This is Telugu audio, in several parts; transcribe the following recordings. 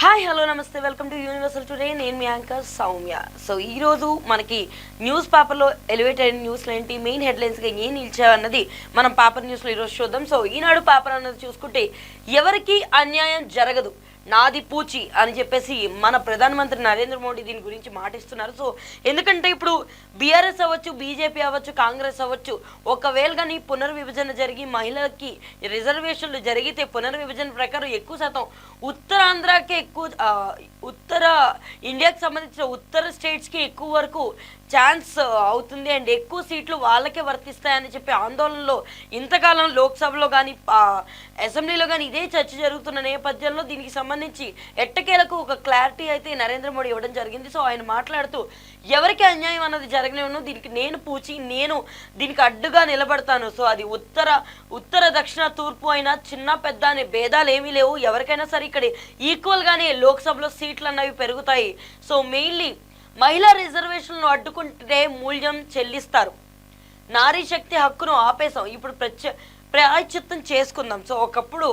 హాయ్ హలో నమస్తే వెల్కమ్ టు యూనివర్సల్ టుడే. నేను మీ యాంకర్ సౌమ్య. సో ఈరోజు మనకి న్యూస్ పేపర్లో ఎలివేట్ అయిన న్యూస్లు ఏంటి, మెయిన్ హెడ్లైన్స్గా ఏం నిలిచాయన్నది మనం పేపర్ న్యూస్లో ఈరోజు చూద్దాం. సో ఈనాడు పేపర్ అన్నది చూసుకుంటే ఎవరికి అన్యాయం జరగదు, నాది పూచి అని చెప్పేసి మన ప్రధానమంత్రి నరేంద్ర మోడీ దీని గురించి మాటిస్తున్నారు. సో ఎందుకంటే ఇప్పుడు బీఆర్ఎస్ అవ్వచ్చు, బీజేపీ అవ్వచ్చు, కాంగ్రెస్ అవ్వచ్చు, ఒకవేళ కానీ పునర్విభజన జరిగి మహిళలకి రిజర్వేషన్లు జరిగితే పునర్విభజన ప్రకారం ఎక్కువ శాతం ఉత్తరాంధ్రకి ఎక్కువ ఉత్తర ఇండియాకి సంబంధించిన ఉత్తర స్టేట్స్కి ఎక్కువ వరకు ఛాన్స్ అవుతుంది అండ్ ఎక్కువ సీట్లు వాళ్ళకే వర్తిస్తాయని చెప్పి ఆందోళనలో ఇంతకాలం లోక్సభలో కానీ అసెంబ్లీలో కానీ ఇదే చర్చ జరుగుతున్న నేపథ్యంలో దీనికి సంబంధించి ఎట్టకేలకు ఒక క్లారిటీ అయితే నరేంద్ర మోడీ ఇవ్వడం జరిగింది. సో ఆయన మాట్లాడుతూ ఎవరికి అన్యాయం అన్నది జరగలేను, దీనికి నేను పూచి నేను దీనికి అడ్డుగా నిలబడతాను. సో అది ఉత్తర దక్షిణ తూర్పు అయినా చిన్న పెద్ద అనే భేదాలు ఏమీ లేవు, ఎవరికైనా సరే ఇక్కడ ఈక్వల్గానే లోక్సభలో సీట్లు అన్నవి పెరుగుతాయి. సో మెయిన్లీ మహిళా రిజర్వేషన్లను అడ్డుకుంటే మూల్యం చెల్లిస్తారు, నారీ శక్తి హక్కును ఆపేసాం, ఇప్పుడు ప్రాయశ్చిత్తం చేసుకుందాం. సో ఒకప్పుడు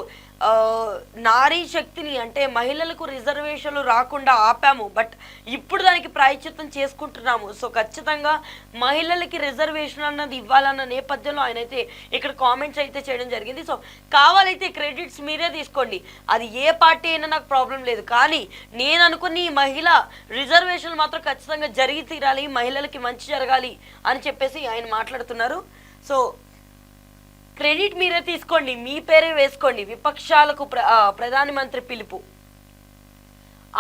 నారీ శక్తిని అంటే మహిళలకు రిజర్వేషన్లు రాకుండా ఆపాము, బట్ ఇప్పుడు దానికి ప్రాయశ్చిత్తం చేసుకుంటున్నాము. సో ఖచ్చితంగా మహిళలకి రిజర్వేషన్ అన్నది ఇవ్వాలన్న నేపథ్యంలో ఆయన అయితే ఇక్కడ కామెంట్స్ అయితే చేయడం జరిగింది. సో కావాలైతే క్రెడిట్స్ మీరే తీసుకోండి, అది ఏ పార్టీ అయినా నాకు ప్రాబ్లం లేదు, కానీ నేను అనుకుని మహిళా రిజర్వేషన్లు మాత్రం ఖచ్చితంగా జరిగి తీరాలి, మహిళలకి మంచి జరగాలి అని చెప్పేసి ఆయన మాట్లాడుతున్నారు. సో క్రెడిట్ మీరే తీసుకోండి, మీ పేరే వేసుకోండి. విపక్షాలకు ప్రధానమంత్రి పిలుపు,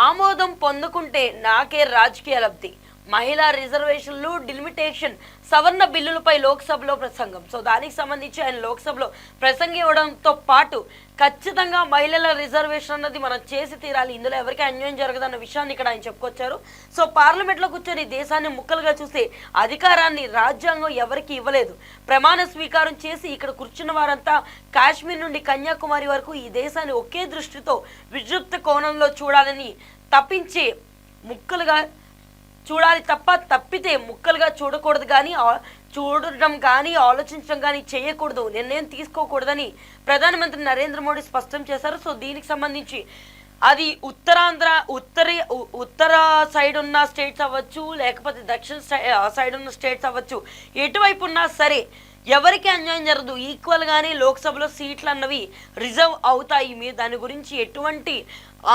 ఆమోదం పొందుకుంటే నాకే రాజకీయ లబ్ధి, మహిళా రిజర్వేషన్లు డిలిమిటేషన్ సవర్ణ బిల్లులపై లోక్సభలో ప్రసంగం. సో దానికి సంబంధించి ఆయన లోక్సభలో ప్రసంగం ఇవ్వడంతో పాటు ఖచ్చితంగా మహిళల రిజర్వేషన్ అన్నది మనం చేసి తీరాలి, ఇందులో ఎవరికి అన్యాయం జరగదన్న విషయాన్ని ఇక్కడ ఆయన చెప్పుకొచ్చారు. సో పార్లమెంట్లో కూర్చొని దేశాన్ని ముక్కలుగా చూసే అధికారాన్ని రాజ్యాంగం ఎవరికి ఇవ్వలేదు, ప్రమాణ స్వీకారం చేసి ఇక్కడ కూర్చున్న వారంతా కాశ్మీర్ నుండి కన్యాకుమారి వరకు ఈ దేశాన్ని ఒకే దృష్టితో విద్యుత్ కోణంలో చూడాలని తప్పించే ముక్కలుగా చూడాలి తప్పితే ముక్కలుగా చూడకూడదు, కానీ చూడడం కానీ ఆలోచించడం కానీ చేయకూడదు, నిర్ణయం తీసుకోకూడదని ప్రధానమంత్రి నరేంద్ర మోడీ స్పష్టం చేశారు. సో దీనికి సంబంధించి అది ఉత్తర సైడ్ ఉన్న స్టేట్స్ అవ్వచ్చు, లేకపోతే దక్షిణ సైడ్ ఉన్న స్టేట్స్ అవ్వచ్చు, ఎటువైపు ఉన్నా సరే ఎవరికి అన్యాయం జరగదు, ఈక్వల్గానే లోక్సభలో సీట్లు అన్నవి రిజర్వ్ అవుతాయి, మీరు దాని గురించి ఎటువంటి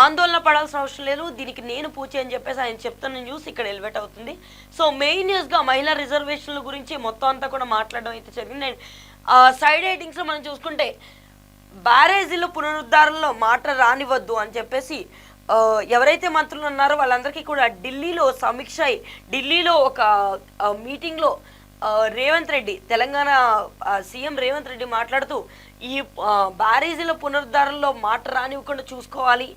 ఆందోళన పడాల్సిన అవసరం లేదు, దీనికి నేను పూచి అని చెప్పేసి ఆయన చెప్తున్న న్యూస్ ఇక్కడ ఎలివేట్ అవుతుంది. సో మెయిన్ న్యూస్గా మహిళా రిజర్వేషన్ల గురించి మొత్తం అంతా కూడా మాట్లాడడం అయితే జరిగింది. అండ్ సైడ్ హెడ్డింగ్స్లో మనం చూసుకుంటే బ్యారేజీల పునరుద్ధరణలో మాట రానివద్దు అని చెప్పేసి ఎవరైతే మంత్రులు ఉన్నారో వాళ్ళందరికీ కూడా ఢిల్లీలో సమీక్ష ఢిల్లీలో ఒక మీటింగ్లో రేవంత్ రెడ్డి, తెలంగాణ సీఎం రేవంత్ రెడ్డి మాట్లాడుతూ ఈ బ్యారేజీల పునరుద్ధరణలో మాట రానివ్వకుండా చూసుకోవాలి,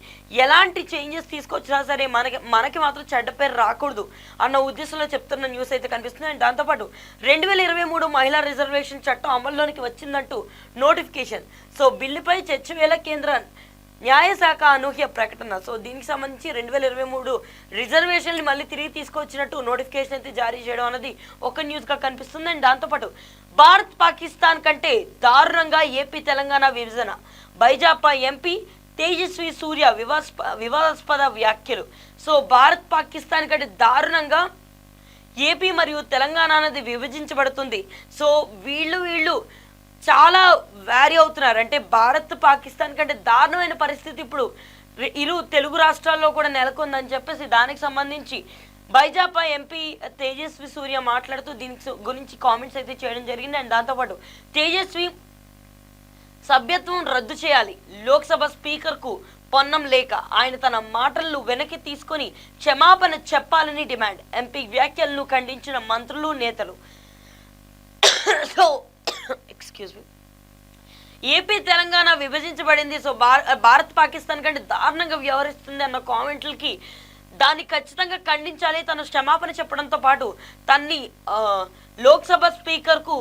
ఎలాంటి చేంజెస్ తీసుకొచ్చినా సరే మనకి మాత్రం చెడ్డ పేరు రాకూడదు అన్న ఉద్దేశంలో చెప్తున్న న్యూస్ అయితే కనిపిస్తుంది. అండ్ దాంతోపాటు 2023 మహిళా రిజర్వేషన్ చట్టం అమల్లోనికి వచ్చిందంటూ నోటిఫికేషన్. సో బిల్లుపై చర్చ వేళ కేంద్ర న్యాయశాఖ అనూహ్య ప్రకటన. సో దీనికి సంబంధించి 2023 రిజర్వేషన్లు మళ్ళీ తిరిగి తీసుకొచ్చినట్టు నోటిఫికేషన్ అయితే జారీ చేయడం అనేది ఒక న్యూస్గా కనిపిస్తుంది. అండ్ దాంతోపాటు భారత్ పాకిస్తాన్ కంటే దారుణంగా ఏపీ తెలంగాణ విభజన, బైజాపా ఎంపీ తేజస్వి సూర్య వివాదాస్పద వ్యాఖ్యలు. సో భారత్ పాకిస్తాన్ కంటే దారుణంగా ఏపీ మరియు తెలంగాణ అనేది విభజించబడుతుంది. సో వీళ్ళు చాలా వ్యారీ అవుతున్నారు, అంటే భారత్ పాకిస్తాన్ కంటే దారుణమైన పరిస్థితి ఇప్పుడు ఇరు తెలుగు రాష్ట్రాల్లో కూడా నెలకొందని చెప్పేసి దానికి సంబంధించి బైజాపా ఎంపీ తేజస్వి సూర్య మాట్లాడుతూ దీనికి గురించి కామెంట్స్ అయితే చేయడం జరిగింది. అండ్ దాంతోపాటు తేజస్వి సభ్యత్వం రద్దు చేయాలి, లోక్సభ స్పీకర్కు పొన్నం లేఖ, ఆయన తన మాటలను వెనక్కి తీసుకొని క్షమాపణ చెప్పాలని డిమాండ్, ఎంపీ వ్యాఖ్యలను ఖండించిన మంత్రులు నేతలు. So excuse me, AP Telangana విభజించబడింది, సో భారత్ పాకిస్తాన్ కంటే దారుణంగా వ్యవహరిస్తుంది అన్న కామెంట్లకి దాన్ని ఖచ్చితంగా ఖండించాలి, తను క్షమాపణ చెప్పడంతో పాటు తన్ని లోక్సభ స్పీకర్కు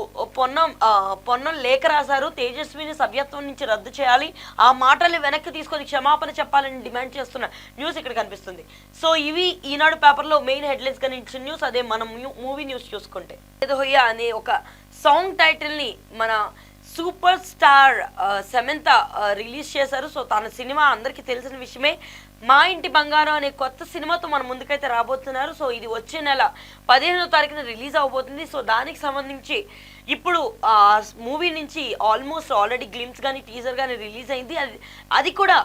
పొన్నం లేఖ రాశారు, తేజస్విని సభ్యత్వం నుంచి రద్దు చేయాలి, ఆ మాటల్ని వెనక్కి తీసుకొని క్షమాపణ చెప్పాలని డిమాండ్ చేస్తున్న న్యూస్ ఇక్కడ కనిపిస్తుంది. సో ఇవి ఈనాడు పేపర్లో మెయిన్ హెడ్లైన్స్గా నిలిచిన న్యూస్. అదే మనం మూవీ న్యూస్ చూసుకుంటే హోయా అనే ఒక సాంగ్ టైటిల్ని మన సూపర్ స్టార్ సమంత రిలీజ్ చేశారు. సో తన సినిమా అందరికీ తెలిసిన విషయమే, మా ఇంటి బంగారం అనే కొత్త సినిమాతో మన ముందుకైతే రాబోతున్నారు. సో ఇది వచ్చే నెల 15వ తారీఖున రిలీజ్ అవబోతుంది. సో దానికి సంబంధించి ఇప్పుడు మూవీ నుంచి ఆల్మోస్ట్ ఆల్రెడీ గ్లిమ్స్ కానీ టీజర్ కానీ రిలీజ్ అయింది. అది కూడా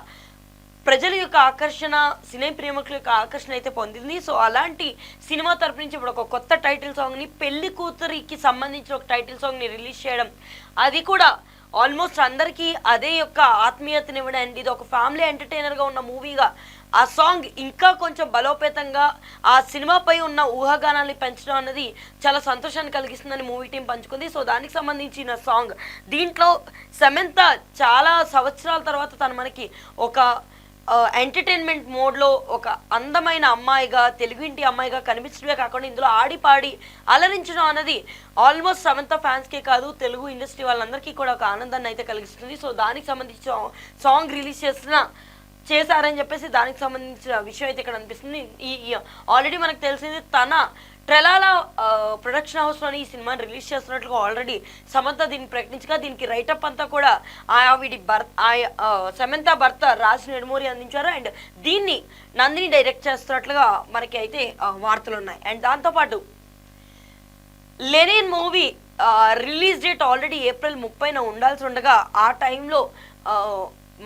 ప్రజల యొక్క ఆకర్షణ, సినీ ప్రేమికుల యొక్క ఆకర్షణ అయితే పొందింది. సో అలాంటి సినిమా తరపు నుంచి ఇప్పుడు ఒక కొత్త టైటిల్ సాంగ్ని, పెళ్లి కూతురికి సంబంధించిన ఒక టైటిల్ సాంగ్ని రిలీజ్ చేయడం, అది కూడా ఆల్మోస్ట్ అందరికీ అదే యొక్క ఆత్మీయతనివ్వడం. అండ్ ఇది ఒక ఫ్యామిలీ ఎంటర్టైనర్గా ఉన్న మూవీగా ఆ సాంగ్ ఇంకా కొంచెం బలోపేతంగా ఆ సినిమాపై ఉన్న ఊహాగానాన్ని పెంచడం అన్నది చాలా సంతోషాన్ని కలిగిస్తుందని మూవీ టీం పంచుకుంది. సో దానికి సంబంధించిన సాంగ్, దీంట్లో సమంత చాలా సంవత్సరాల తర్వాత తను మనకి ఒక ఎంటర్టైన్మెంట్ మోడ్లో ఒక అందమైన అమ్మాయిగా, తెలుగు ఇంటి అమ్మాయిగా కనిపించడమే కాకుండా ఇందులో ఆడిపాడి అలరించడం అన్నది ఆల్మోస్ట్ సమంత ఫ్యాన్స్కే కాదు, తెలుగు ఇండస్ట్రీ వాళ్ళందరికీ కూడా ఒక ఆనందాన్ని అయితే కలిగిస్తుంది. సో దానికి సంబంధించిన సాంగ్ రిలీజ్ చేశారని చెప్పేసి దానికి సంబంధించిన విషయం అయితే ఇక్కడ అనిపిస్తుంది. ఈ ఆల్రెడీ మనకు తెలిసింది తన ట్రెలాలా ప్రొడక్షన్ హౌస్లోని ఈ సినిమాని రిలీజ్ చేస్తున్నట్లుగా ఆల్రెడీ సమంత దీన్ని ప్రకటించగా, దీనికి రైటప్ అంతా కూడా సమంత భర్త రాజ్ నెడుమూరి అందించారు. అండ్ దీన్ని నందిని డైరెక్ట్ చేస్తున్నట్లుగా మనకి అయితే వార్తలు ఉన్నాయి. అండ్ దాంతోపాటు Lenin movie release date already April 30న ఉండాల్సి ఉండగా, ఆ టైంలో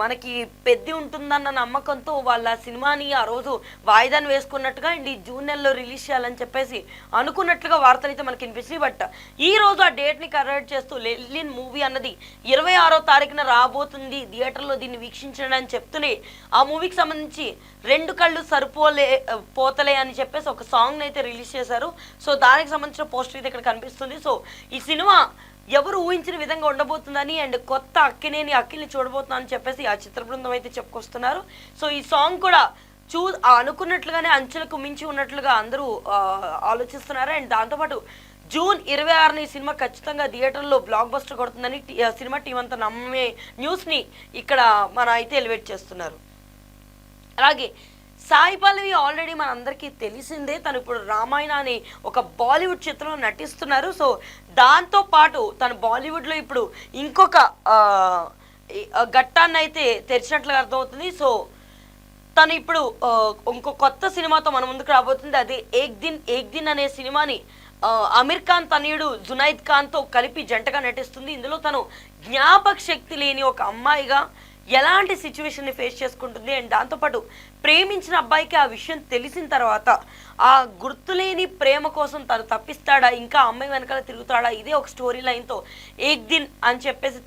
మనకి పెద్ద ఉంటుందన్న నమ్మకంతో వాళ్ళ సినిమాని ఆ రోజు వాయిదాను వేసుకున్నట్టుగా అండ్ ఈ జూన్ నెలలో రిలీజ్ చేయాలని చెప్పేసి అనుకున్నట్లుగా వార్తలు అయితే మనకి వినిపిస్తాయి. బట్ ఈ రోజు ఆ డేట్ని కరెక్ట్ చేస్తూ లెనిన్ మూవీ అన్నది 26వ తారీఖున రాబోతుంది, థియేటర్లో దీన్ని వీక్షించండి అని చెప్తూనే ఆ మూవీకి సంబంధించి 2 కళ్ళు పోతలే అని చెప్పేసి ఒక సాంగ్ని అయితే రిలీజ్ చేశారు. సో దానికి సంబంధించిన పోస్టర్ అయితే ఇక్కడ కనిపిస్తుంది. సో ఈ సినిమా ఎవరు ఊహించిన విధంగా ఉండబోతుందని అండ్ కొత్త అక్కిని చూడబోతున్నానని చెప్పేసి ఆ చిత్ర బృందం అయితే చెప్పుకొస్తున్నారు. సో ఈ సాంగ్ కూడా అనుకున్నట్లుగానే అంచెలకు మించి ఉన్నట్లుగా అందరూ ఆలోచిస్తున్నారు. అండ్ దాంతోపాటు జూన్ 26న ఈ సినిమా ఖచ్చితంగా థియేటర్లో బ్లాక్ బస్టర్ కొడుతుందని సినిమా టీం అంతా నమ్మే న్యూస్ని ఇక్కడ మన అయితే ఎలివేట్ చేస్తున్నారు. అలాగే సాయి పల్లవి ఆల్రెడీ మనందరికీ తెలిసిందే, తను ఇప్పుడు రామాయణ అనే ఒక బాలీవుడ్ చిత్రంలో నటిస్తున్నారు. సో దాంతో పాటు తను బాలీవుడ్లో ఇప్పుడు ఇంకొక ఘట్టాన్ని అయితే తెరిచినట్లుగా అర్థమవుతుంది. సో తను ఇప్పుడు ఇంకో కొత్త సినిమాతో మన ముందుకు రాబోతుంది. అదే ఏక్ దిన్ అనే సినిమాని అమీర్ ఖాన్ తనయుడు జునైద్ ఖాన్తో కలిపి జంటగా నటిస్తుంది. ఇందులో తను జ్ఞాపక శక్తి లేని ఒక అమ్మాయిగా ఎలాంటి సిచ్యువేషన్ని ఫేస్ చేసుకుంటుంది అండ్ దాంతోపాటు ప్రేమించిన అబ్బాయికి ఆ విషయం తెలిసిన తర్వాత ఆ గుర్తులేని ప్రేమ కోసం తను తప్పిస్తాడా, ఇంకా అమ్మాయి వెనకాల తిరుగుతాడా, ఇదే ఒక స్టోరీ లైన్తో ఏక్ దిన్ అని చెప్పేసి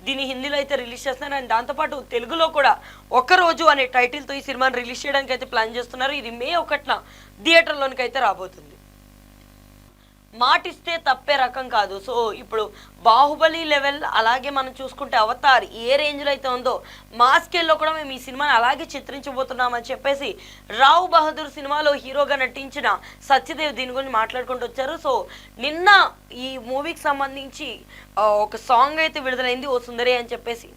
దీన్ని హిందీలో అయితే రిలీజ్ చేస్తున్నారు. అండ్ దాంతోపాటు తెలుగులో కూడా ఒకరోజు అనే టైటిల్తో ఈ సినిమాని రిలీజ్ చేయడానికి అయితే ప్లాన్ చేస్తున్నారు. ఇది మే 1న థియేటర్లోనికి అయితే రాబోతుంది. మాటిస్తే తప్పే రకం కాదు. సో ఇప్పుడు బాహుబలి లెవెల్, అలాగే మనం చూసుకుంటే అవతార్ ఏ రేంజ్లో అయితే ఉందో మా స్కేల్లో కూడా మేము ఈ సినిమాని అలాగే చిత్రించబోతున్నామని చెప్పేసి రావు బహదూర్ సినిమాలో హీరోగా నటించిన సత్యదేవ్ దీని గురించి మాట్లాడుకుంటూ వచ్చారు. సో నిన్న ఈ మూవీకి సంబంధించి ఒక సాంగ్ అయితే విడుదలైంది, ఓ సుందరి అని చెప్పేసి.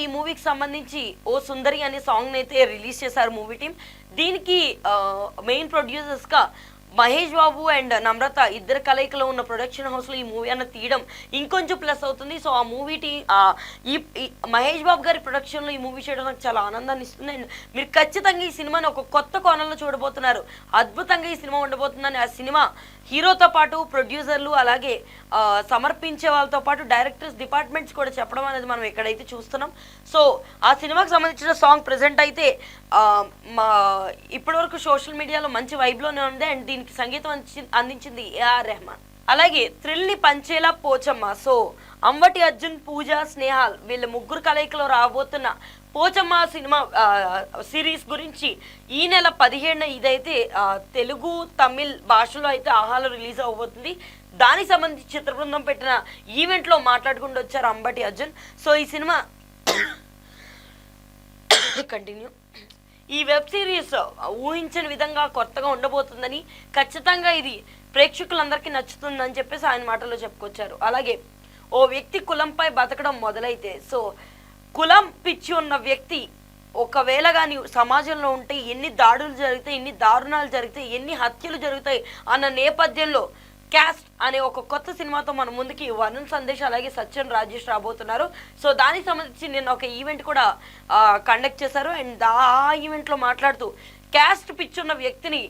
ఈ మూవీకి సంబంధించి ఓ సుందరి అనే సాంగ్ని అయితే రిలీజ్ చేశారు మూవీ టీం. దీనికి మెయిన్ ప్రొడ్యూసర్స్గా మహేష్ బాబు అండ్ నమ్రత ఇద్దరు కలయికలో ఉన్న ప్రొడక్షన్ హౌస్లో ఈ మూవీ అన్న తీయడం ఇంకొంచెం ప్లస్ అవుతుంది. సో ఆ మూవీ ఈ మహేష్ బాబు గారి ప్రొడక్షన్లో ఈ మూవీ చేయడం నాకు చాలా ఆనందాన్ని ఇస్తుంది. అండ్ మీరు ఖచ్చితంగా ఈ సినిమాని ఒక కొత్త కోణంలో చూడబోతున్నారు, అద్భుతంగా ఈ సినిమా ఉండబోతుందని ఆ సినిమా హీరోతో పాటు ప్రొడ్యూసర్లు అలాగే సమర్పించే వాళ్ళతో పాటు డైరెక్టర్స్ డిపార్ట్మెంట్స్ కూడా చెప్పడం అనేది మనం ఎక్కడైతే చూస్తున్నాం. సో ఆ సినిమాకి సంబంధించిన సాంగ్ ప్రజెంట్ అయితే ఇప్పటివరకు సోషల్ మీడియాలో మంచి వైబ్లోనే ఉంది. అండ్ దీనికి సంగీతం అందించింది ఏఆర్ రెహమాన్. అలాగే థ్రిల్ని పంచేలా పోచమ్మ. సో అంబటి అర్జున్, పూజ, స్నేహాల్ వీళ్ళ ముగ్గురు కలయికలో రాబోతున్న పోచమ్మ సినిమా సిరీస్ గురించి ఈ నెల 17న ఇదైతే తెలుగు, తమిళ్ భాషలో అయితే ఆహాలో రిలీజ్ అవబోతుంది. దానికి సంబంధించి చిత్ర బృందం పెట్టిన ఈవెంట్లో మాట్లాడుకుంటూ వచ్చారు అంబటి అర్జున్. సో ఈ సినిమా కంటిన్యూ ఈ వెబ్ సిరీస్ ఊహించని విధంగా కొత్తగా ఉండబోతుందని, ఖచ్చితంగా ఇది ప్రేక్షకులందరికీ నచ్చుతుందని చెప్పేసి ఆయన మాటల్లో చెప్పుకొచ్చారు. అలాగే ఓ వ్యక్తి కులంపై బతకడం మొదలైతే, సో కులం పిచ్చి ఉన్న వ్యక్తి ఒకవేళ కానీ సమాజంలో ఉంటే ఎన్ని దాడులు జరుగుతాయి, ఎన్ని దారుణాలు జరుగుతాయి, ఎన్ని హత్యలు జరుగుతాయి అన్న నేపథ్యంలో క్యాస్ట్ అనే ఒక కొత్త సినిమాతో మన ముందుకి వరుణ్ సందేశ్ అలాగే సత్యన్ రాజేష్ రాబోతున్నారు. సో దానికి సంబంధించి నేను ఒక ఈవెంట్ కూడా కండక్ట్ చేశారు. అండ్ ఆ ఈవెంట్లో మాట్లాడుతూ క్యాస్ట్ పిచ్చున్న వ్యక్తిని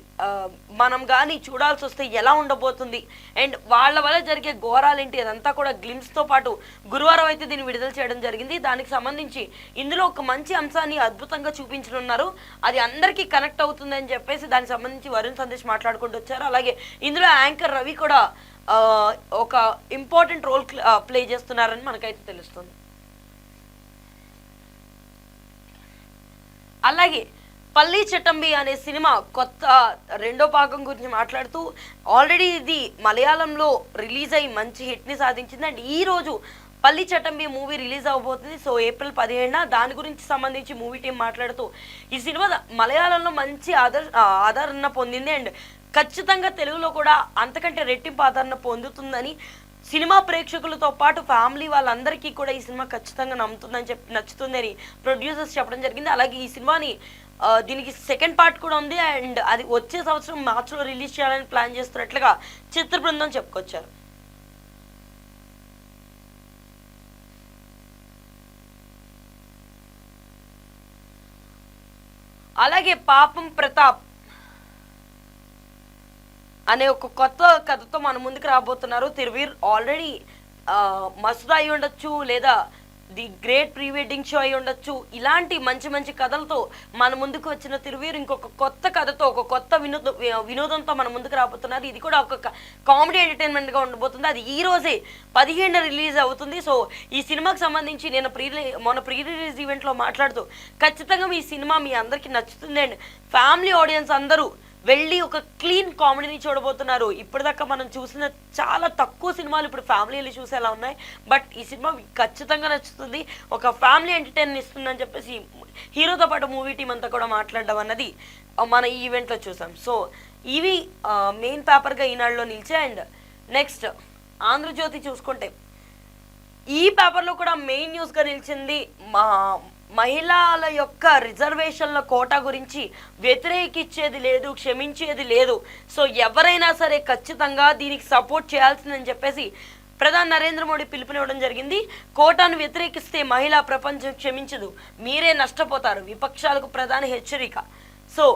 మనం కానీ చూడాల్సి వస్తే ఎలా ఉండబోతుంది అండ్ వాళ్ళ వల్ల జరిగే ఘోరాలేంటి అదంతా కూడా గ్లిమ్స్తో పాటు గురువారం అయితే దీన్ని విడుదల చేయడం జరిగింది. దానికి సంబంధించి ఇందులో ఒక మంచి అంశాన్ని అద్భుతంగా చూపించనున్నారు. అది అందరికీ కనెక్ట్ అవుతుందని చెప్పేసి దానికి సంబంధించి వరుణ్ సందేశ్ మాట్లాడుకుంటూ వచ్చారు. అలాగే ఇందులో యాంకర్ రవి కూడా ఒక ఇంపార్టెంట్ రోల్ ప్లే చేస్తున్నారని మనకైతే తెలుస్తుంది. అలాగే పల్లి చట్టంబి అనే సినిమా కొత్త రెండో భాగం గురించి మాట్లాడుతూ ఆల్రెడీ ఇది మలయాళంలో రిలీజ్ అయ్యి మంచి హిట్ని సాధించింది. అండ్ ఈ రోజు పల్లి చట్టంబి మూవీ రిలీజ్ అవబోతుంది. సో ఏప్రిల్ 17న దాని గురించి సంబంధించి మూవీ టీం మాట్లాడుతూ ఈ సినిమా మలయాళంలో మంచి ఆదరణ పొందింది అండ్ ఖచ్చితంగా తెలుగులో కూడా అంతకంటే రెట్టింపు ఆదరణ పొందుతుందని సినిమా ప్రేక్షకులతో పాటు ఫ్యామిలీ వాళ్ళందరికీ కూడా ఈ సినిమా ఖచ్చితంగా నచ్చుతుందని ప్రొడ్యూసర్స్ చెప్పడం జరిగింది. అలాగే ఈ సినిమాని దీనికి సెకండ్ పార్ట్ కూడా ఉంది అండ్ అది వచ్చే సంవత్సరం మార్చిలో రిలీజ్ చేయాలని ప్లాన్ చేస్తున్నట్లుగా చిత్ర బృందం చెప్పుకొచ్చారు. అలాగే పాపం ప్రతాప్ అనే ఒక కొత్త కథతో మన ముందుకు రాబోతున్నారు. తిరువీర్ ఆల్రెడీ మస్త్ అయి ఉండొచ్చు లేదా the great pre wedding show అయి ఉండొచ్చు. ఇలాంటి మంచి మంచి కథలతో మన ముందుకు వచ్చిన తిరువీర్ ఇంకొక కొత్త కథతో ఒక కొత్త వినోదంతో మన ముందుకు రాబోతున్నారు. ఇది కూడా ఒక కామెడీ ఎంటర్టైన్మెంట్గా ఉండబోతుంది. అది ఈ రోజే 15న రిలీజ్ అవుతుంది. సో ఈ సినిమాకి సంబంధించి నేను మొన్న ప్రీ రిలీజ్ ఈవెంట్లో మాట్లాడుతూ ఖచ్చితంగా ఈ సినిమా మీ అందరికీ నచ్చుతుంది అండ్ ఫ్యామిలీ ఆడియన్స్ అందరూ వెళ్ళి ఒక క్లీన్ కామెడీని చూడబోతున్నారు. ఇప్పటిదాకా మనం చూసిన చాలా తక్కువ సినిమాలు ఇప్పుడు ఫ్యామిలీలు చూసేలా ఉన్నాయి. బట్ ఈ సినిమా ఖచ్చితంగా నచ్చుతుంది, ఒక ఫ్యామిలీ ఎంటర్టైన్మెంట్ ఇస్తుందని చెప్పేసి హీరోతో పాటు మూవీ టీం అంతా కూడా మాట్లాడడం అన్నది మన ఈ ఈవెంట్లో చూసాం. సో ఇవి మెయిన్ పేపర్గా ఈనాడులో నిలిచాయి. అండ్ నెక్స్ట్ ఆంధ్రజ్యోతి చూసుకుంటే ఈ పేపర్లో కూడా మెయిన్ న్యూస్గా నిలిచింది మహిళల యొక్క రిజర్వేషన్ల కోటా గురించి వ్యతిరేకించేది లేదు, క్షమించేది లేదు. సో ఎవరైనా సరే ఖచ్చితంగా దీనికి సపోర్ట్ చేయాల్సిందని చెప్పేసి ప్రధాని నరేంద్ర మోడీ పిలుపునివ్వడం జరిగింది. కోటాను వ్యతిరేకిస్తే మహిళా ప్రపంచం క్షమించదు, మీరే నష్టపోతారు, విపక్షాలకు ప్రధాని హెచ్చరిక. సో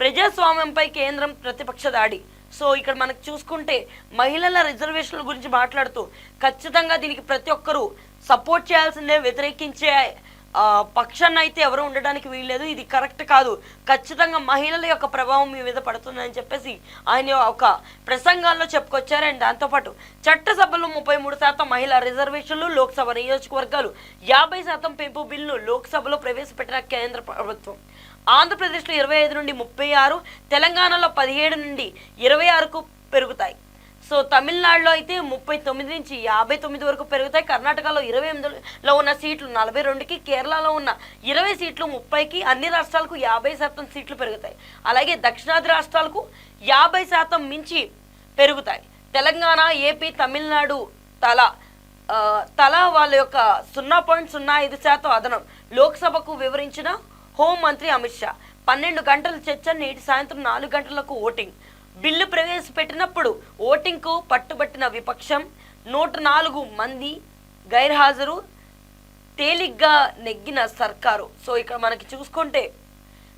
ప్రజాస్వామ్యంపై కేంద్రం ప్రతిపక్ష దాడి. సో ఇక్కడ మనకు చూసుకుంటే మహిళల రిజర్వేషన్ల గురించి మాట్లాడుతూ ఖచ్చితంగా దీనికి ప్రతి ఒక్కరూ సపోర్ట్ చేయాల్సిందే, వ్యతిరేకించే పక్షాన్ని అయితే ఎవరు ఉండడానికి వీల్లేదు, ఇది కరెక్ట్ కాదు, ఖచ్చితంగా మహిళల యొక్క ప్రభావం మీ మీద పడుతుందని చెప్పేసి ఆయన ఒక ప్రసంగాల్లో చెప్పుకొచ్చారు. అండ్ దాంతోపాటు చట్టసభలో 33% మహిళా రిజర్వేషన్లు, లోక్సభ నియోజకవర్గాలు 50% పెంపు బిల్లును లోక్సభలో ప్రవేశపెట్టిన కేంద్ర ప్రభుత్వం. ఆంధ్రప్రదేశ్లో 25 నుండి 36, తెలంగాణలో 17 నుండి 26కు పెరుగుతాయి. సో తమిళనాడులో అయితే 39 నుంచి 59 వరకు పెరుగుతాయి. కర్ణాటకలో 28లో ఉన్న సీట్లు 42కి, కేరళలో ఉన్న 20 సీట్లు 30కి, అన్ని రాష్ట్రాలకు 50% సీట్లు పెరుగుతాయి. అలాగే దక్షిణాది రాష్ట్రాలకు 50% మించి పెరుగుతాయి. తెలంగాణ, ఏపీ, తమిళనాడు తలా వాళ్ళ యొక్క 0.05% అదనం. లోక్సభకు వివరించిన హోంమంత్రి అమిత్ షా. 12 గంటల చర్చ, నేటి సాయంత్రం 4 గంటలకు ఓటింగ్. బిల్లు ప్రవేశపెట్టినప్పుడు ఓటింగ్కు పట్టుబట్టిన విపక్షం, 104 మంది గైర్హాజరు, తేలిగ్గా నెగ్గిన సర్కారు. సో ఇక్కడ మనకి చూసుకుంటే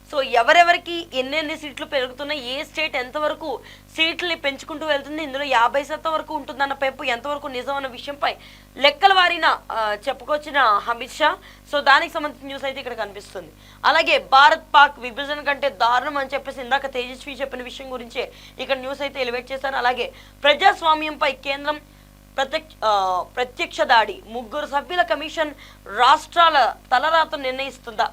సో ఎవరెవరికి ఎన్నెన్ని సీట్లు పెరుగుతున్నాయి, ఏ స్టేట్ ఎంతవరకు సీట్లని పెంచుకుంటూ వెళ్తుంది, ఇందులో 50% వరకు ఉంటుందన్న పెంపు ఎంతవరకు నిజం అన్న విషయంపై లెక్కల వారిన చెప్పుకొచ్చిన అమిత్ షా. సో దానికి సంబంధించిన న్యూస్ అయితే ఇక్కడ కనిపిస్తుంది. అలాగే భారత్ పాక్ విభజన కంటే దారుణం అని చెప్పేసి ఇందాక తేజస్వి చెప్పిన విషయం గురించే ఇక్కడ న్యూస్ అయితే ఎలివేట్ చేశారు. అలాగే ప్రజాస్వామ్యంపై కేంద్రం ప్రత్యక్ష దాడి. 3 సభ్యుల కమిషన్ రాష్ట్రాల తలరాతను నిర్ణయిస్తుందా?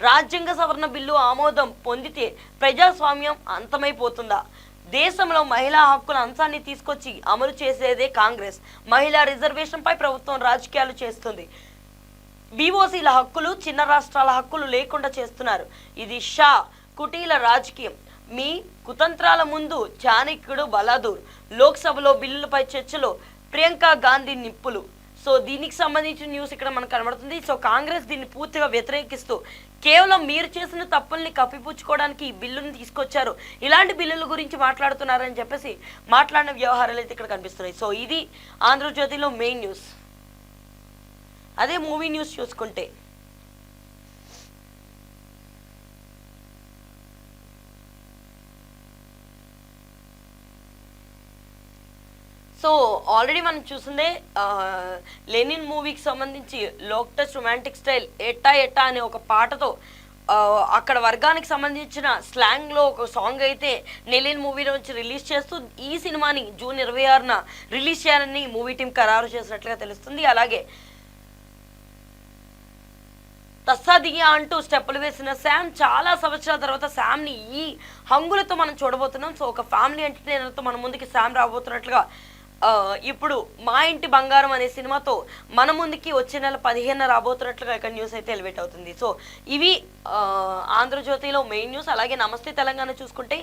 రాజ్యాంగ సవరణ బిల్లు ఆమోదం పొందితే ప్రజాస్వామ్యం అంతమైపోతుందా? దేశంలో మహిళా హక్కుల అంశాన్ని తీసుకొచ్చి అమలు చేసేదే కాంగ్రెస్. మహిళా రిజర్వేషన్పై ప్రభుత్వం రాజకీయాలు చేస్తుంది. బీఓసీల హక్కులు, చిన్న రాష్ట్రాల హక్కులు లేకుండా చేస్తున్నారు. ఇది షా కుటీల రాజకీయం. మీ కుతంత్రాల ముందు చాణక్యుడు బలాదూర్. లోక్సభలో బిల్లులపై చర్చలో ప్రియాంక గాంధీ నిప్పులు. సో దీనికి సంబంధించిన న్యూస్ ఇక్కడ మనకు కనబడుతుంది. సో కాంగ్రెస్ దీన్ని పూర్తిగా వ్యతిరేకిస్తూ కేవలం మీరు చేసిన తప్పుల్ని కప్పిపుచ్చుకోవడానికి ఈ బిల్లును తీసుకొచ్చారు, ఇలాంటి బిల్లుల గురించి మాట్లాడుతున్నారని చెప్పేసి మాట్లాడిన వ్యవహారాలు అయితే ఇక్కడ కనిపిస్తున్నాయి. సో ఇది ఆంధ్రజ్యోతిలో మెయిన్ న్యూస్. అదే మూవీ న్యూస్ చూసుకుంటే సో ఆల్రెడీ మనం చూసిందే లెనిన్ మూవీకి సంబంధించి లోక్ టచ్ రొమాంటిక్ స్టైల్ ఎట్టా ఎట్టా అనే ఒక పాటతో అక్కడ వర్గానికి సంబంధించిన స్లాంగ్లో ఒక సాంగ్ అయితే లెనిన్ మూవీలో నుంచి రిలీజ్ చేస్తూ ఈ సినిమాని జూన్ 26న రిలీజ్ చేయాలని మూవీ టీం ఖరారు చేసినట్లుగా తెలుస్తుంది. అలాగే తస్సాదియా అంటూ స్టెప్పులు వేసిన శామ్ చాలా సంవత్సరాల తర్వాత శామ్ని ఈ హంగులతో మనం చూడబోతున్నాం. సో ఒక ఫ్యామిలీ ఎంటర్టైనర్తో మన ముందుకి శామ్ రాబోతున్నట్లుగా ఇప్పుడు మా ఇంటి బంగారం అనే సినిమాతో మన ముందుకి వచ్చే నెల 15న రాబోతున్నట్లుగా ఇక్కడ న్యూస్ అయితే ఎలివేట్ అవుతుంది. సో ఇవి ఆంధ్రజ్యోతిలో మెయిన్ న్యూస్. అలాగే నమస్తే తెలంగాణ చూసుకుంటే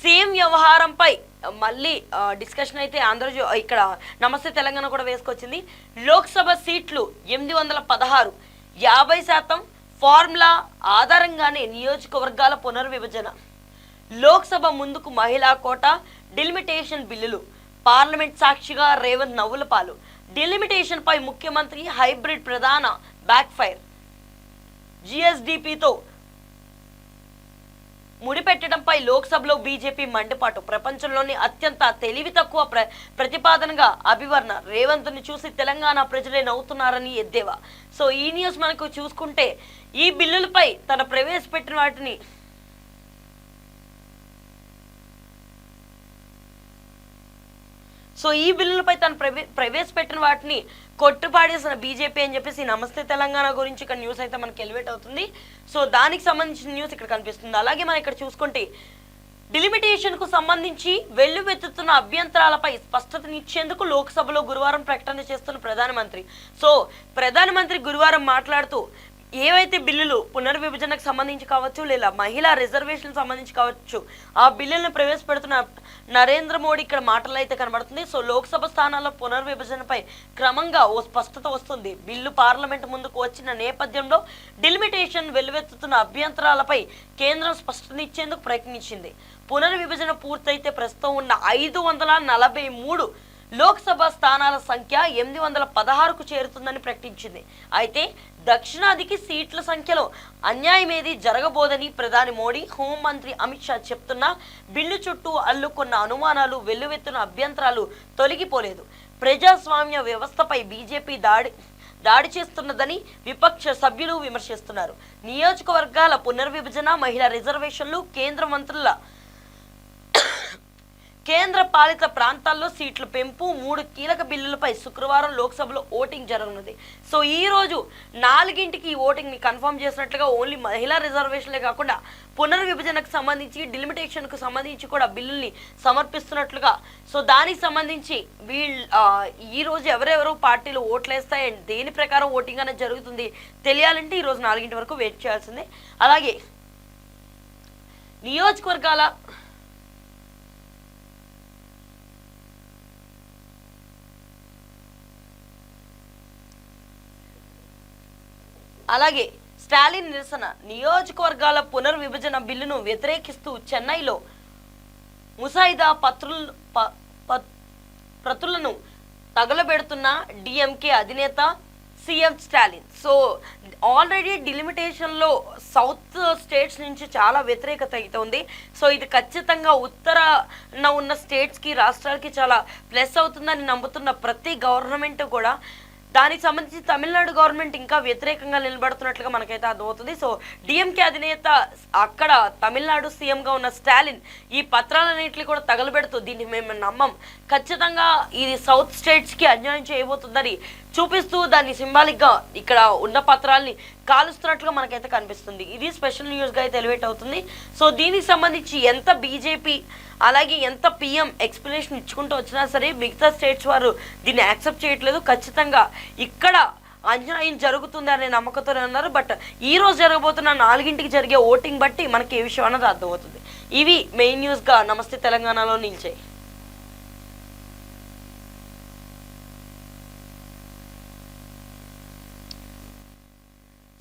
సేమ్ వ్యవహారంపై మళ్ళీ డిస్కషన్ అయితే ఇక్కడ నమస్తే తెలంగాణ కూడా వేసుకొచ్చింది. లోక్సభ సీట్లు 816, 50% ఫార్ములా ఆధారంగానే నియోజకవర్గాల పునర్విభజన, లోక్సభ ముందుకు మహిళా కోటా, డిలిమిటేషన్ బిల్లులు, పార్లమెంట్ సాక్షిగా రేవంత్ నవ్వుల పాలు, డిలిమిటేషన్ పై ముఖ్యమంత్రి హైబ్రిడ్ ప్రధాన బ్యాక్ ఫైర్, జిఎస్డిపితో ముడిపెట్టడంపై లోక్సభలో బీజేపీ మండిపాటు, ప్రపంచంలోని అత్యంత తెలివి తక్కువ ప్రతిపాదనగా అభివర్ణ, రేవంత్ని చూసి తెలంగాణ ప్రజలే నవ్వుతున్నారని ఎద్దేవా. సో ఈ న్యూస్ మనకు చూసుకుంటే ఈ బిల్లులపై తన ప్రవేశపెట్టిన వాటిని ప్రవేశపెట్టిన వాటిని కొట్టుపాడేసిన బీజేపీ అని చెప్పేసి నమస్తే తెలంగాణ గురించి ఇక్కడ న్యూస్ అయితే మనకి ఎలివేట్ అవుతుంది. సో దానికి సంబంధించిన న్యూస్ ఇక్కడ కనిపిస్తుంది. అలాగే మనం ఇక్కడ చూసుకుంటే డిలిమిటేషన్ కు సంబంధించి వెల్లువెత్తుతున్న అభ్యంతరాలపై స్పష్టతనిచ్చేందుకు లోక్సభలో గురువారం ప్రకటన చేస్తున్న ప్రధానమంత్రి. సో ప్రధానమంత్రి గురువారం మాట్లాడుతూ ఏవైతే బిల్లులు పునర్విభజనకు సంబంధించి కావచ్చు లేదా మహిళా రిజర్వేషన్ సంబంధించి కావచ్చు ఆ బిల్లులను ప్రవేశపెడుతున్న నరేంద్ర మోడీ ఇక్కడ మాటలు అయితే కనబడుతుంది. సో లోక్సభ స్థానాల పునర్విభజనపై క్రమంగా ఓ స్పష్టత వస్తుంది. బిల్లు పార్లమెంట్ ముందుకు వచ్చిన నేపథ్యంలో డిలిమిటేషన్ వెల్లువెత్తుతున్న అభ్యంతరాలపై కేంద్రం స్పష్టతనిచ్చేందుకు ప్రయత్నించింది. పునర్విభజన పూర్తయితే ప్రస్తుతం ఉన్న 543 లోక్సభ స్థానాల సంఖ్య 816కు చేరుతుందని ప్రకటించింది. అయితే దక్షిణాదికి సీట్ల సంఖ్యలో అన్యాయమేది జరగబోదని ప్రధాని మోడీ, హోంమంత్రి అమిత్ షా చెప్తున్నా బిల్లు చుట్టూ అల్లుకున్న అనుమానాలు, వెల్లువెత్తున అభ్యంతరాలు తొలగిపోలేదు. ప్రజాస్వామ్య వ్యవస్థపై బీజేపీ దాడి చేస్తున్నదని విపక్ష సభ్యులు విమర్శిస్తున్నారు. నియోజకవర్గాల పునర్విభజన, మహిళా రిజర్వేషన్లు, కేంద్ర పాలిత ప్రాంతాల్లో సీట్ల పెంపు, 3 కీలక బిల్లులపై శుక్రవారం లోక్సభలో ఓటింగ్ జరగనుంది. సో ఈ రోజు 4ంటికి ఈ ఓటింగ్ ని కన్ఫర్మ్ చేసినట్లుగా ఓన్లీ మహిళా రిజర్వేషన్లే కాకుండా పునర్విభజనకు సంబంధించి డిలిమిటేషన్కు సంబంధించి కూడా బిల్లుల్ని సమర్పిస్తున్నట్లుగా. సో దానికి సంబంధించి ఈ రోజు ఎవరెవరు పార్టీలు ఓట్లేస్తాయి అండ్ దేని ప్రకారం ఓటింగ్ అనేది జరుగుతుంది తెలియాలంటే ఈ రోజు 4 వరకు వెయిట్ చేయాల్సిందే. అలాగే నియోజకవర్గాల అలాగే స్టాలిన్ నిరసన, నియోజకవర్గాల పునర్విభజన బిల్లును వ్యతిరేకిస్తూ చెన్నైలో ముసాయిదా ప్రతులను తగలబెడుతున్న డిఎంకే అధినేత సీఎం స్టాలిన్. సో ఆల్రెడీ డిలిమిటేషన్లో సౌత్ స్టేట్స్ నుంచి చాలా వ్యతిరేకత అయితే ఉంది. సో ఇది ఖచ్చితంగా ఉత్తరాన ఉన్న స్టేట్స్కి, రాష్ట్రాలకి చాలా ప్లస్ అవుతుందని నమ్ముతున్న ప్రతి గవర్నమెంట్ కూడా దానికి సంబంధించి తమిళనాడు గవర్నమెంట్ ఇంకా వ్యతిరేకంగా నిలబడుతున్నట్లుగా మనకైతే అర్థమవుతుంది. సో డిఎంకే అధినేత అక్కడ తమిళనాడు సీఎంగా ఉన్న స్టాలిన్ ఈ పత్రాలన్నింటినీ కూడా తగలబెడుతూ దీన్ని మేము నమ్మం, ఖచ్చితంగా ఇది సౌత్ స్టేట్స్కి అన్యాయం చేయబోతుందని చూపిస్తూ దాన్ని సింబాలిక్గా ఇక్కడ ఉన్న పత్రాల్ని కాలుస్తున్నట్లుగా మనకైతే కనిపిస్తుంది. ఇది స్పెషల్ న్యూస్గా అయితే ఎలివేట్ అవుతుంది. సో దీనికి సంబంధించి ఎంత బీజేపీ అలాగే ఎంత పిఎం ఎక్స్ప్లెనేషన్ ఇచ్చుకుంటూ వచ్చినా సరే మిగతా స్టేట్స్ వారు దీన్ని యాక్సెప్ట్ చేయట్లేదు. ఖచ్చితంగా ఇక్కడ అన్యాయం జరుగుతుంది అనే నమ్మకంతోనే ఉన్నారు. బట్ ఈ రోజు జరగబోతున్న 4ంటికి జరిగే ఓటింగ్ బట్టి మనకి ఏ విషయం అన్నది అర్థమవుతుంది. ఇవి మెయిన్ న్యూస్గా నమస్తే తెలంగాణలో నిలిచాయి.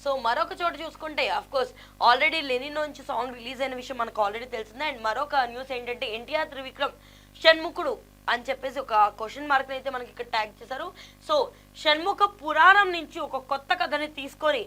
సో మరొక చోట చూసుకుంటే అఫ్ కోర్స్ ఆల్రెడీ లెనిన్ నుంచి సాంగ్ రిలీజ్ అయిన విషయం మనకు ఆల్రెడీ తెలిసిందే. అండ్ మరొక న్యూస్ ఏంటంటే ఎన్టీఆర్ త్రివిక్రమ్ షణ్ముఖుడు అని చెప్పేసి ఒక క్వశ్చన్ మార్క్ అయితే మనకి ఇక్కడ ట్యాగ్ చేశారు. సో షణ్ముఖ పురాణం నుంచి ఒక కొత్త కథని తీసుకొని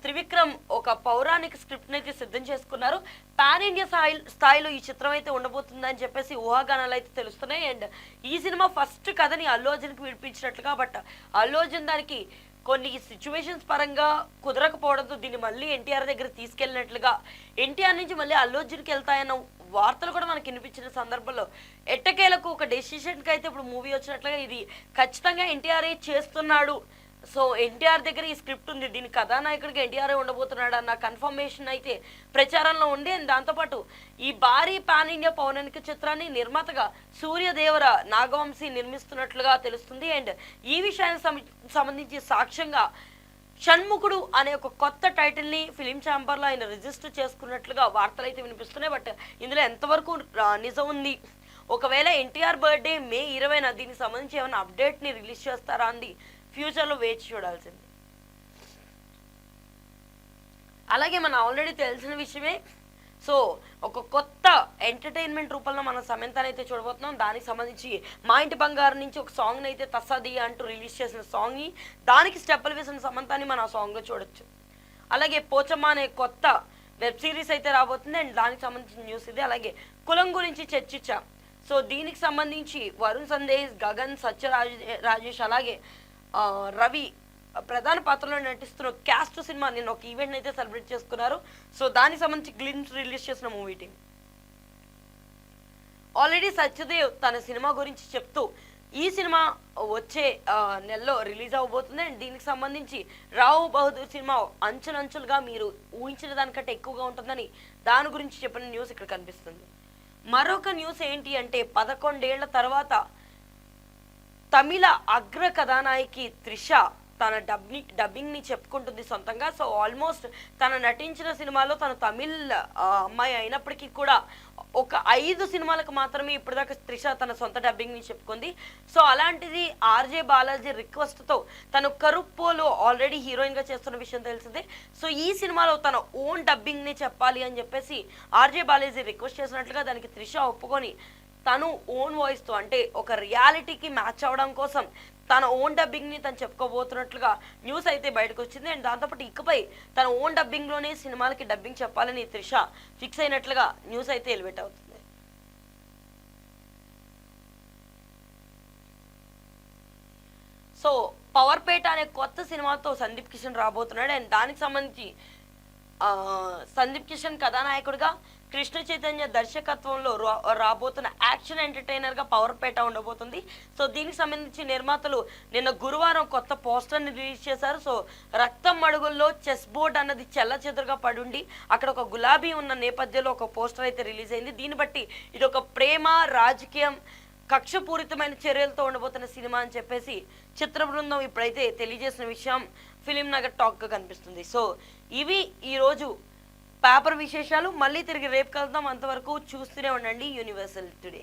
త్రివిక్రమ్ ఒక పౌరాణిక స్క్రిప్ట్ అయితే సిద్ధం చేసుకున్నారు. పాన్ ఇండియా స్థాయిలో ఈ చిత్రం అయితే ఉండబోతుందని చెప్పేసి ఊహాగానాలు అయితే తెలుస్తున్నాయి. అండ్ ఈ సినిమా ఫస్ట్ కథని అల్లు అర్జున్కి విడిపించినట్లుగా, బట్ అల్లు అర్జున్ దానికి కొన్ని సిచ్యువేషన్స్ పరంగా కుదరకపోవడంతో దీన్ని మళ్ళీ ఎన్టీఆర్ దగ్గర తీసుకెళ్ళినట్లుగా, ఎన్టీఆర్ నుంచి మళ్ళీ అల్లు అర్జున్కి వెళ్తాయన్న వార్తలు కూడా మనకి వినిపించిన సందర్భంలో ఎట్టకేలకు ఒక డెసిషన్కి అయితే ఇప్పుడు మూవీ వచ్చినట్లుగా ఇది ఖచ్చితంగా ఎన్టీఆర్ చేస్తున్నాడు. సో ఎన్టీఆర్ దగ్గర ఈ స్క్రిప్ట్ ఉంది, దీని కథానాయకుడికి ఎన్టీఆర్ ఉండబోతున్నాడు అన్న కన్ఫర్మేషన్ అయితే ప్రచారంలో ఉంది. అండ్ దాంతోపాటు ఈ భారీ పాన్ ఇండియా పౌరాణిక చిత్రాన్ని నిర్మాతగా సూర్యదేవర నాగవంశీ నిర్మిస్తున్నట్లుగా తెలుస్తుంది. అండ్ ఈ విషయానికి సంబంధించి సాక్ష్యంగా షణ్ముఖుడు అనే ఒక కొత్త టైటిల్ని ఫిలిం ఛాంబర్లో ఆయన రిజిస్టర్ చేసుకున్నట్లుగా వార్తలు అయితే వినిపిస్తున్నాయి. బట్ ఇందులో ఎంతవరకు నిజం ఉంది, ఒకవేళ ఎన్టీఆర్ బర్త్డే మే 20న దీనికి సంబంధించి ఏమైనా అప్డేట్ని రిలీజ్ చేస్తారా అంది ఫ్యూచర్లో వేచి చూడాల్సింది. అలాగే మన ఆల్రెడీ తెలిసిన విషయమే, సో ఒక కొత్త ఎంటర్టైన్మెంట్ రూపంలో మనం సమంతని అయితే చూడబోతున్నాం. దానికి సంబంధించి మా ఇంటి బంగారం నుంచి ఒక సాంగ్ని అయితే తస్సది అంటూ రిలీజ్ చేసిన సాంగ్ని, దానికి స్టెప్పులు వేసిన సమంతని మనం ఆ సాంగ్లో చూడొచ్చు. అలాగే పోచమ్మ అనే కొత్త వెబ్ సిరీస్ అయితే రాబోతుంది. అండ్ దానికి సంబంధించిన న్యూస్ ఇది. అలాగే కులం గురించి చర్చించాం. సో దీనికి సంబంధించి వరుణ్ సందేశ్, గగన్, రాజేష్ అలాగే రవి ప్రధాన పాత్రలో నటిస్తున్న క్యాస్ట్ సినిమా నేను ఒక ఈవెంట్ అయితే సెలబ్రేట్ చేసుకున్నారు. సో దానికి సంబంధించి గ్లిమ్స్ రిలీజ్ చేసిన మూవీ టీం ఆల్రెడీ సత్యదేవ్ తన సినిమా గురించి చెప్తూ ఈ సినిమా వచ్చే నెలలో రిలీజ్ అవ్వబోతుంది. అండ్ దీనికి సంబంధించి రావు బహదూర్ సినిమా అంచులంచులుగా మీరు ఊహించిన దానికంటే ఎక్కువగా ఉంటుందని దాని గురించి చెప్పిన న్యూస్ ఇక్కడ కనిపిస్తుంది. మరొక న్యూస్ ఏంటి అంటే 11 ఏళ్ల తర్వాత తమిళ అగ్ర కథానాయకి త్రిష తన డబ్బింగ్ని చెప్పుకుంటుంది సొంతంగా. సో ఆల్మోస్ట్ తను నటించిన సినిమాలో తను తమిళ్ అమ్మాయి అయినప్పటికీ కూడా ఒక 5 సినిమాలకు మాత్రమే ఇప్పటిదాకా త్రిష తన సొంత డబ్బింగ్ని చెప్పుకుంది. సో అలాంటిది ఆర్జే బాలాజీ రిక్వెస్ట్తో తను కరుప్పోలో ఆల్రెడీ హీరోయిన్గా చేస్తున్న విషయం తెలిసిందే. సో ఈ సినిమాలో తన ఓన్ డబ్బింగ్ని చెప్పాలి అని చెప్పేసి ఆర్జే బాలాజీ రిక్వెస్ట్ చేసినట్లుగా దానికి త్రిష ఒప్పుకొని తను ఓన్ వాయిస్తో, అంటే ఒక రియాలిటీకి మ్యాచ్ అవ్వడం కోసం తన ఓన్ డబ్బింగ్ని తను చెప్పుకోబోతున్నట్లుగా న్యూస్ అయితే బయటకు వచ్చింది. అండ్ దాంతోపాటు ఇకపై తన ఓన్ డబ్బింగ్లోనే సినిమాలకి డబ్బింగ్ చెప్పాలని త్రిష ఫిక్స్ అయినట్లుగా న్యూస్ అయితే ఎలివేట్ అవుతుంది. సో పవర్పేట అనే కొత్త సినిమాతో సందీప్ కిషన్ రాబోతున్నాడు. అండ్ దానికి సంబంధించి సందీప్ కిషన్ కథానాయకుడిగా, కృష్ణ చైతన్య దర్శకత్వంలో రాబోతున్న యాక్షన్ ఎంటర్టైనర్గా పవర్పేట ఉండబోతుంది. సో దీనికి సంబంధించి నిర్మాతలు నిన్న గురువారం కొత్త పోస్టర్ని రిలీజ్ చేశారు. సో రక్తం అడుగుల్లో చెస్ బోర్డ్ అన్నది చెల్లచెదురుగా పడుండి అక్కడ ఒక గులాబీ ఉన్న నేపథ్యంలో ఒక పోస్టర్ అయితే రిలీజ్ అయింది. దీన్ని బట్టి ఇది ఒక ప్రేమ, రాజకీయం, కక్షపూరితమైన చర్యలతో ఉండబోతున్న సినిమా అని చెప్పేసి చిత్ర బృందం ఇప్పుడైతే తెలియజేసిన విషయం ఫిలిం నగర్ టాక్గా కనిపిస్తుంది. సో ఇవి ఈరోజు పేపర్ విశేషాలు. మళ్ళీ తిరిగి రేపు కలుద్దాం. అంతవరకు చూస్తూనే ఉండండి యూనివర్సల్ టుడే.